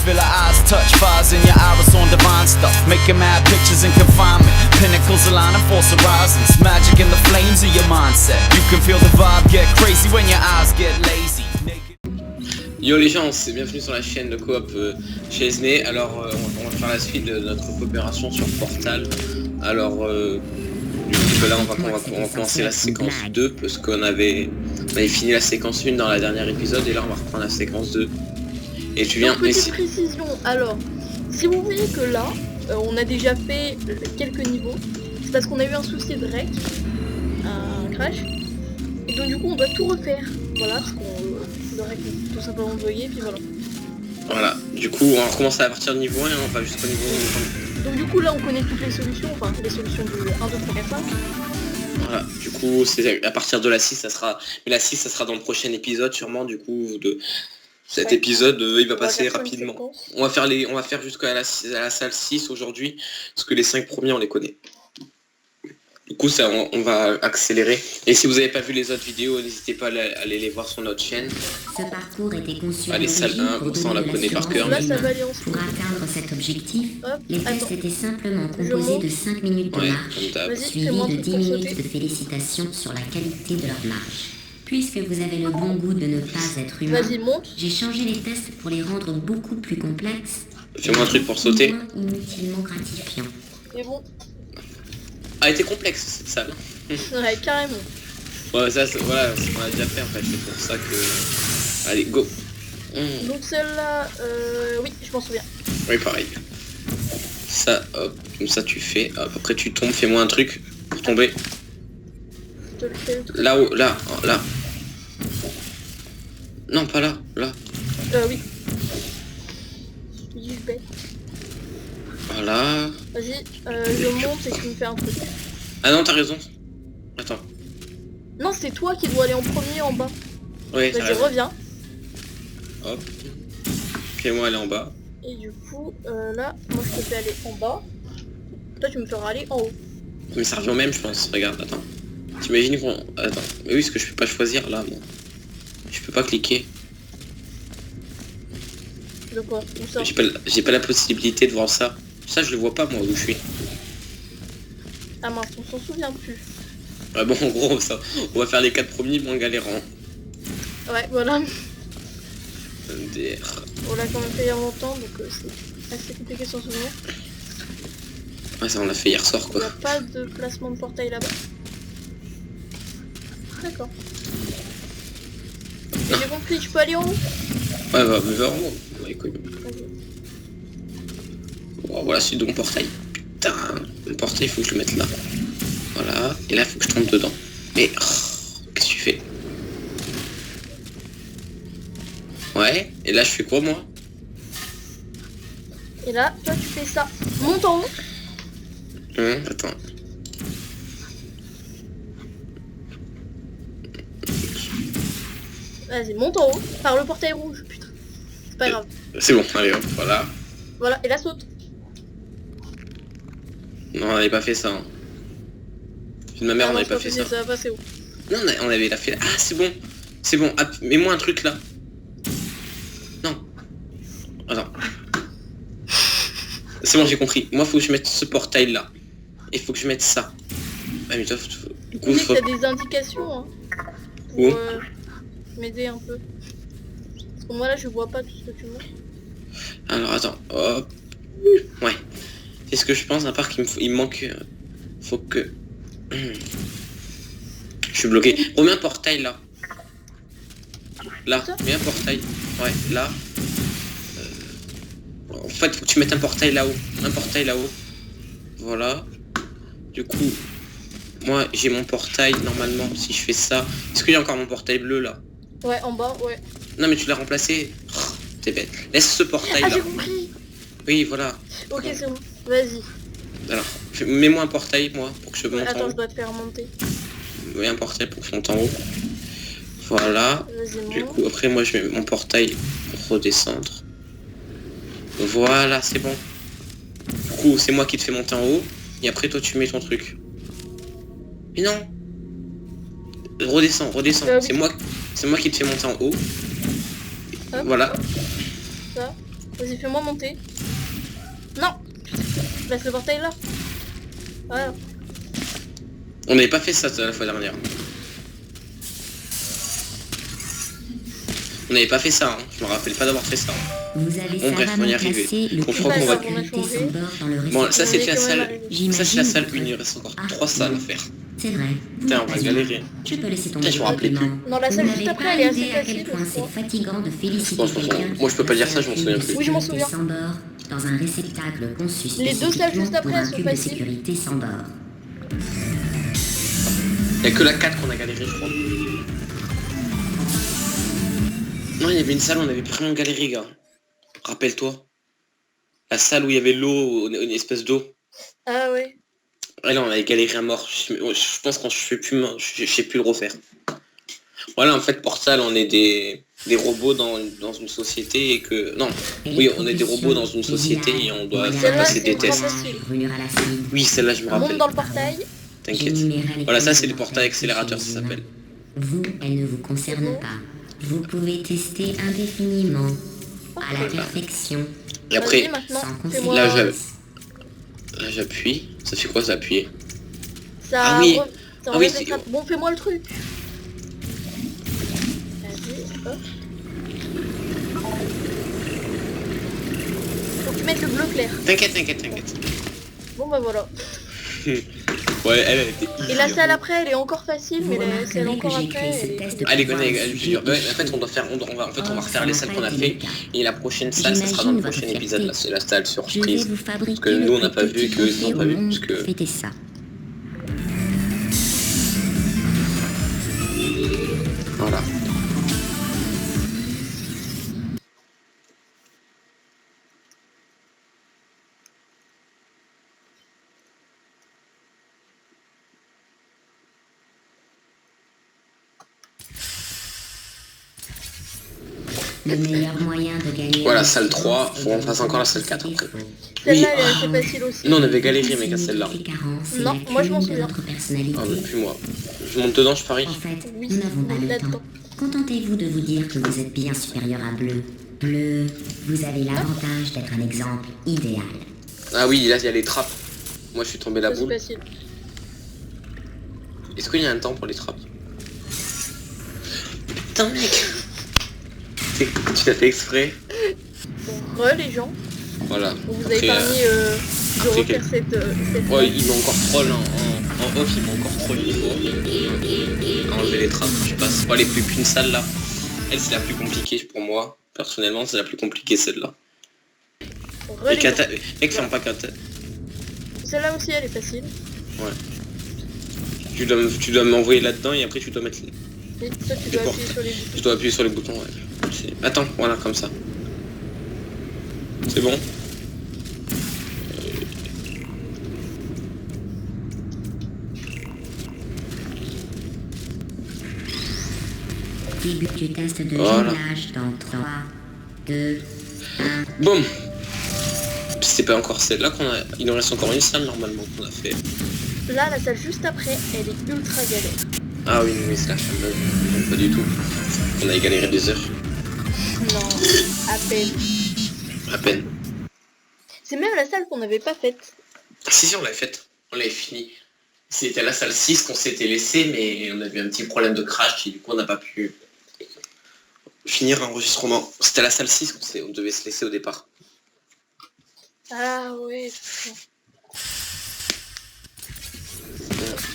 feel her eyes touch fires in your iris on divine stuff. Making mad pictures in confinement. Pinnacles align and force horizons. Magic in the flames of your mindset. You can feel the vibe get crazy when your eyes get lazy. Yo les gens, c'est bienvenue sur la chaîne de coop chez Esne. Alors on va faire la suite de notre coopération sur Portal. Alors du coup là on va commencer la séquence 2 parce qu'on avait fini la séquence 1 dans la dernière épisode et là on va reprendre la séquence 2. Et tu viens... Petite précision, alors si vous voyez que là on a déjà fait quelques niveaux, c'est parce qu'on a eu un souci de rec, un crash, et donc du coup on doit tout refaire, voilà, parce qu'on le rec est tout simplement bugué, puis voilà. Voilà, du coup on va recommencer à partir du niveau 1 et on va jusqu'au niveau 1. Donc du coup là on connaît toutes les solutions, enfin les solutions du 1, 2, 3, 4, 5. Voilà, du coup c'est à partir de la 6 ça sera... Mais la 6 ça sera dans le prochain épisode sûrement du coup de... Cet épisode il va passer rapidement. On va faire jusqu'à la salle 6 aujourd'hui, parce que les 5 premiers on les connaît. Du coup ça on va accélérer. Et si vous n'avez pas vu les autres vidéos, n'hésitez pas à aller les voir sur notre chaîne. Ce parcours était conçu Allez, salle 1, comme ça on la connaît par cœur. Là, ça va aller Pour atteindre cet objectif, Hop, les tests étaient simplement composés de 5 minutes de marche, Vas-y, suivis fais-moi un de truc 10 pour minutes sauter. de félicitations sur la qualité de leur marche. Puisque vous avez le bon goût de ne pas être humain, Vas-y, monte. j'ai changé les tests pour les rendre beaucoup plus complexes, Fais-moi un truc pour sauter. moins inutilement gratifiants. Et bon, Ah, elle était complexe cette salle. ouais, carrément. Ouais, ça voilà, c'est ce qu'on a déjà fait en fait, c'est pour ça que... Allez, go. Donc celle-là, oui, je m'en souviens. Oui, pareil. Ça, hop, comme ça tu fais, hop, après tu tombes, fais-moi un truc pour tomber. Je te le fais le truc. Là-haut, là, là. Non, pas là, là. Oui. Je suis bête. Voilà. Vas-y, je monte et tu me fais un truc. Ah non, t'as raison. Attends. Non, c'est toi qui dois aller en premier en bas. Oui, t'as Vas-y, raison. reviens. Hop. Fais-moi aller en bas. Et du coup, là, moi je te fais aller en bas. Toi, tu me feras aller en haut. Mais ça revient au même, je pense. Regarde, attends. T'imagines qu'on... Attends. Mais oui, parce que je peux pas choisir là, moi. Je peux pas cliquer. De quoi? Où ça? J'ai pas la possibilité de voir ça. Ça, je le vois pas, moi, où je suis. Ah mince, on s'en souvient plus. Ah bon, en gros, ça, on va faire les 4 premiers, mais en galérant. Ouais, voilà. MDR. On l'a quand même fait il y a longtemps, donc c'est assez compliqué de s'en souvenir. Ouais, ça, on l'a fait hier soir, Il quoi. n'y a pas de placement de portail là-bas. D'accord. Et j'ai compris, je peux aller en haut? Ouais, bah, mais vraiment. Ouais, cool. Vas-y. Bon, voilà, c'est donc portail. Putain, le portail, il faut que je le mette là. Voilà, et là, il faut que je tombe dedans. Mais, qu'est-ce que tu fais? Ouais, et là, je fais quoi, moi? Et là, toi tu fais ça. Monte en haut. Attends. Vas-y, monte en haut. Par le portail rouge, putain. C'est pas grave. C'est bon, allez, hop, voilà. Voilà, et là saute. Non, on n'avait pas fait ça. Hein. De ma mère, on n'avait pas fait ça. Ça va passer où? Non, on avait la fait. Ah, c'est bon. C'est bon. Ah, mets-moi un truc là. Non. Attends. C'est bon, j'ai compris. Moi, faut que je mette ce portail là. Et faut que je mette ça. Ah, mais toi, du coup, faut... T'as des indications, hein. Où Pour m'aider un peu. Parce que moi là, je vois pas tout ce que tu montres. Alors, attends. Hop. Ouais. C'est ce que je pense, à part qu'il me manque... faut que... Je suis bloqué. Remets un portail là. Là, mets un portail. Ouais, là. En fait, faut que tu mettes un portail là-haut. Un portail là-haut. Voilà. Du coup, moi j'ai mon portail normalement. Si je fais ça... Est-ce qu'il y a encore mon portail bleu là? Ouais, en bas, ouais. Non mais tu l'as remplacé. Oh, t'es bête. Laisse ce portail Ah, là. j'ai compris. Oui, voilà. Ok, c'est bon. Vas-y. Alors, mets-moi un portail, moi, pour que je monte en Attends, haut. je dois te faire monter. Oui, un portail pour que je monte en haut. Voilà. Du coup, après, moi, je mets mon portail pour redescendre. Voilà, c'est bon. Du coup, c'est moi qui te fais monter en haut. Et après, toi, tu mets ton truc. Mais non. Redescends, redescends. Oui. C'est moi qui te fais monter en haut. Hop. Voilà. Ça. Vas-y, fais-moi monter. Non. Laisse le portail là. Voilà. On n'avait pas fait ça la fois dernière. On n'avait pas fait ça, hein. Je me rappelle pas d'avoir fait ça. Vous avez Bon, bref, on y est arrivé. le On croit qu'on va- Bon, ça c'était la salle. Ça c'est la salle 1, il reste encore 3 salles à faire. C'est vrai. Putain, on va galérer. Tu peux laisser Putain, je me rappelais plus. Non, la salle juste après, elle est assez à quel facile. point je crois. c'est fatigant de féliciter Bon, je pense quelqu'un pas. qui Moi, je peux pas a dire ça, je m'en souviens plus. Oui, je m'en souviens. sans bord dans un réceptacle conçu Les deux salles juste spécifiquement après, pour un elles sont cube de faciles. sécurité sans bord. Il y a que la 4 qu'on a galéré, je crois. Non, il y avait une salle où on avait vraiment galéré, gars. Rappelle-toi. La salle où il y avait l'eau, une espèce d'eau. Ah ouais. Ouais, là, on avait galéré à mort. Je pense qu'on je sais plus le refaire. Voilà, en fait, Portal, on est des robots dans une société et que... Non, oui, on est des robots dans une société et on doit faire Celle-là, passer des c'est tests. facile. Oui, celle-là, je me On monte rappelle. dans le portail. T'inquiète. Voilà, ça, c'est les portails accélérateurs, ça s'appelle. Vous, elle ne vous concerne pas. Vous pouvez tester indéfiniment, à la perfection, Et après, Vas-y, maintenant, sans fais-moi... là, conséquence. là, j'appuie. Ça fait quoi, ça, appuyer? Ça Ah oui. ça Ah oui, enlève les c'est- trappes. Bon, fais-moi le truc. Vas-y, hop. Faut que tu mettes le bleu clair. T'inquiète. Bon bah voilà. Ouais, elle était... Et la salle après, elle est encore facile, mais Vous celle remarquerez que encore j'ai après, créé ce elle est... test de Elle est pouvoir connue, au elle est sujet dure. Ouais, du en fait, on doit faire, on va refaire les salles qu'on a fait. Et la prochaine salle, ça sera dans le J'imagine prochain votre épisode, là, c'est la salle Je vais surprise. vous fabriquer que nous, on n'a le pas plus vu, petit que eux, ils trophée n'ont pas au vu, monde. parce que- Fêtez ça. Voilà. Le meilleur moyen de gagner... Voilà, en salle assurance 3, faut qu'on est de fasse encore la salle reconnaître 4 ses après. défauts. Celle-là, Oui. elle est assez facile aussi. Non, on avait galéré, mec, à celle-là. C'est Non, la moi, je m'en clé de souviens. notre personnalité. Ah, mais plus moi. Je monte dedans, je parie. En fait, Oui, nous n'avons pas on est le là-dedans. temps. Contentez-vous de vous dire que vous êtes bien supérieur à Bleu. Bleu, vous avez l'avantage d'être un exemple idéal. Ah oui, là, il y a les trappes. Moi, je suis tombé la Ça, c'est boule. facile. Est-ce qu'il y a un temps pour les trappes? Putain, mec. Tu l'as fait exprès. Bon, les gens. Voilà. On vous avez Après, permis de après refaire quel- cette Ouais, il m'a encore troll en off, il m'a encore troll il faut enlever les trappes, je passe. Bon, allez, plus qu'une salle là. Elle, c'est la plus compliquée pour moi. Personnellement, c'est la plus compliquée celle-là. Re, Et les Kata... gens. Mec, ferme pas Kata. Celle-là aussi, elle est facile. Tu dois m'envoyer là-dedans et après tu dois mettre... Et toi, tu Les dois portes. appuyer sur les boutons. Je dois appuyer sur les boutons, ouais. Attends, voilà, comme ça. C'est bon. Début du test de Voilà. jonglage dans 3, 2, 1. Boum. C'est pas encore celle-là qu'on a... Il nous reste encore une salle normalement qu'on a fait. Là, la salle juste après, elle est ultra galère. Ah oui, mais c'est la chaîne, j'aime pas du tout. On a galéré des heures. Non, à peine. À peine. C'est même la salle qu'on n'avait pas faite. Si, on l'avait faite. On l'avait fini. C'était la salle 6 qu'on s'était laissé, mais on a eu un petit problème de crash et du coup on n'a pas pu finir l'enregistrement. C'était la salle 6 on devait se laisser au départ. Ah ouais, putain.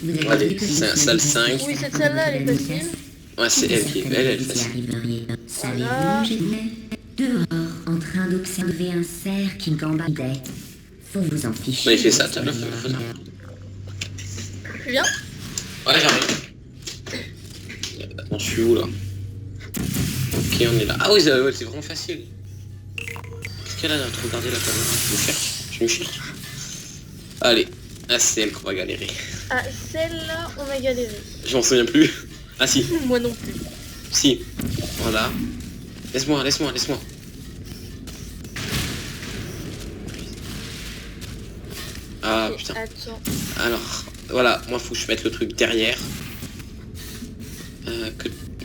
Vous avez Allez, vu que c'est la vous salle avez 5. Oui, cette salle-là, elle est facile. Ouais, c'est elle qui est belle, elle est Vous y facile. arriveriez. Voilà. Savez-vous, j'étais dehors en train d'observer un cerf qui gambadait. Faut vous en ficher. Bah, il fait ça, t'as le feu. Tu viens? Ouais, j'arrive. Attends, je suis où là? Ok, on est là. Ah oui, ouais, c'est vraiment facile. Qu'est-ce qu'elle a là? Regardez la caméra. Je me cherche. Allez, là c'est elle qu'on va galérer. Ah, celle-là, on a galéré. Je m'en souviens plus. Ah si, Moi non plus. si. Voilà. Laisse-moi. Ah Ok, putain. attends. Alors, voilà, moi faut que je mette le truc derrière.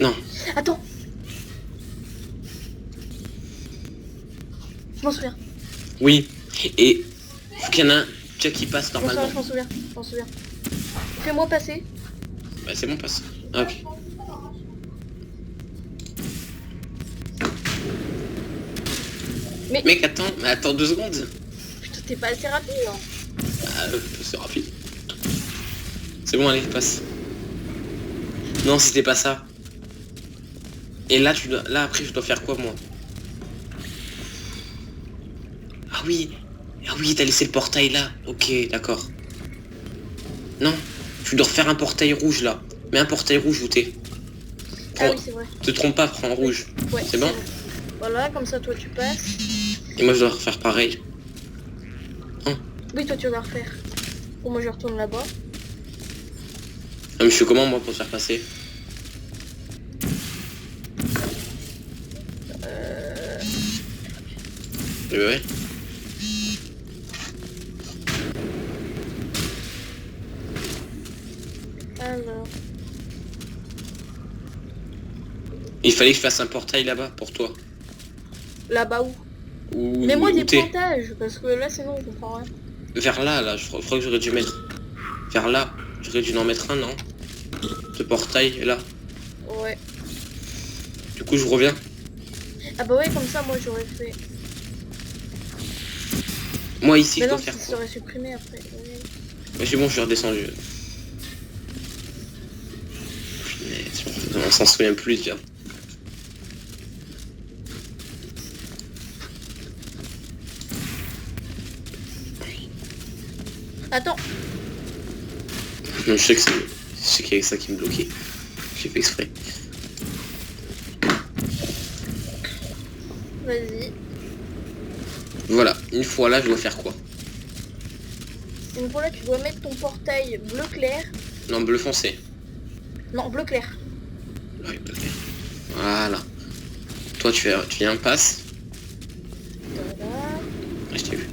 Non. Attends. Je m'en souviens. Oui. Et faut qu'il y en a un déjà qui passe Je m'en souviens, normalement. je m'en souviens. Fais-moi passer. Bah c'est bon, passe. Ah, ok. Mais Mec, attends 2 secondes. putain, t'es pas assez rapide, hein. Ah, c'est rapide. C'est bon, allez, passe. Non, c'était pas ça. Et là, là après, je dois faire quoi, moi? Ah oui, t'as laissé le portail là. Ok, d'accord. Non, tu dois refaire un portail rouge là. Mais un portail rouge où t'es. Ah oui, c'est vrai. Te trompe pas, prends en rouge. Ouais. C'est bon? Voilà, comme ça, toi, tu passes. Et moi, je dois refaire pareil. Oui, toi, tu vas refaire. Bon, moi, je retourne là-bas. Ah, mais je fais comment, moi, pour te faire passer? Ouais. Alors... Il fallait que je fasse un portail là-bas pour toi. Là-bas où? Ou Mais moi, où des t'es. pointages, parce que là, sinon, je comprends rien. Vers là, je crois que j'aurais dû mettre. Vers là, j'aurais dû en mettre un, non? Ce portail là. Ouais. Du coup, je reviens. Ah bah ouais, comme ça, moi, j'aurais fait... Moi, ici, Mais je non, dois faire ça quoi? serait supprimé après. Ouais. Ouais, c'est bon, je suis redescendu. Punaise, on s'en souvient plus déjà. Attends. Je sais que c'est qu'il y avait ça qui me bloquait. J'ai fait exprès. Vas-y. Voilà, une fois là, je dois faire quoi? Une fois là, tu dois mettre ton portail bleu clair. Non, bleu foncé. Non, bleu clair. Ouais, bleu clair. Voilà. Toi, tu viens un passe. Voilà. Ouais, je t'ai vu.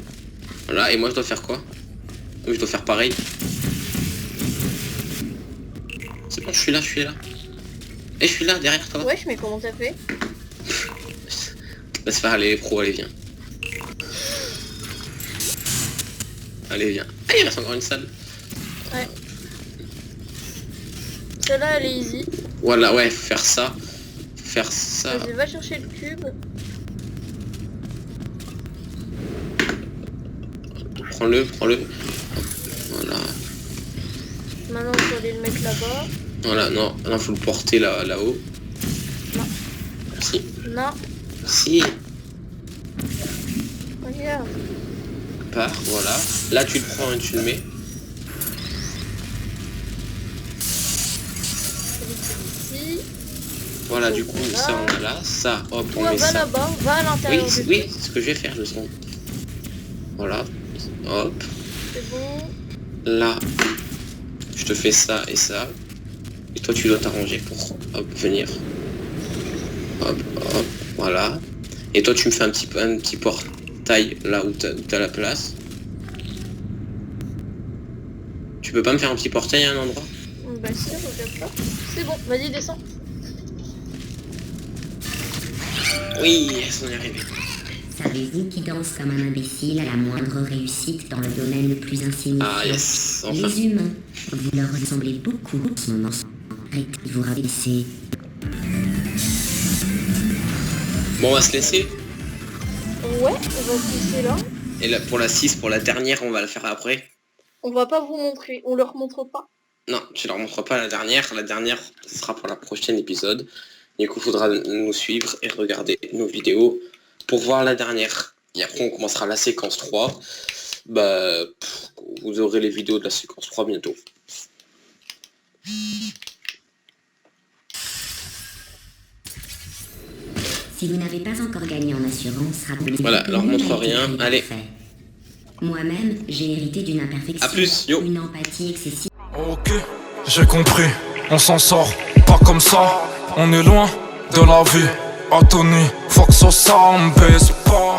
Voilà, et moi, je dois faire quoi? Oui, je dois faire pareil. C'est bon, je suis là. Et je suis là, derrière toi. Wesh, mais comment t'as fait? Laisse faire les pros, allez, viens. Allez, viens. Ah, il reste encore une salle. Ouais. Celle-là, elle est easy. Voilà, ouais, faut faire ça. Faire ça. Vas-y, va chercher le cube. Prends-le. Voilà. Maintenant, on va aller le mettre là-bas. Voilà, non, faut le porter là-haut. Non. Merci. Non, Si, regarde. part, voilà. Là, tu le prends et tu le mets. Ici. Voilà, du coup, Voilà. ça, on a là. Ça, hop, on Toi, met va ça. là-bas, va à l'intérieur du Oui, truc. c'est ce que je vais faire, je sens. Voilà, hop. C'est bon. Là, je te fais ça et ça. Et toi, tu dois t'arranger pour, hop, venir. Hop, voilà. Et toi, tu me fais un petit portail là où t'as la place. Tu peux pas me faire un petit portail à un endroit? Bah si, regarde pas. C'est bon, vas-y, descends. Oui, yes, on est arrivé. Savez-vous qui danse comme un imbécile à la moindre réussite dans le domaine le plus insignifiant? Ah, yes, enfin. Les humains. Vous leur ressemblez beaucoup en ce moment. Arrêtez de vous rabaisser. Bon, on va se laisser. Ouais, on va se laisser là. Et là, pour la 6, pour la dernière, on va la faire après. On va pas vous montrer, on leur montre pas. Non, tu leur montres pas la dernière. La dernière, ce sera pour la prochaine épisode. Du coup, il faudra nous suivre et regarder nos vidéos pour voir la dernière. Et après, on commencera la séquence 3. Bah, vous aurez les vidéos de la séquence 3 bientôt. Si vous n'avez pas encore gagné en assurance, rappelez-vous Voilà, que leur nul montre n'a été rien. créé Allez. parfait. Moi-même, j'ai hérité d'une imperfection. A plus, yo. Une empathie excessive. Ok, j'ai compris, on s'en sort, pas comme ça, on est loin de la vie, Anthony, faut que ça me baisse pas.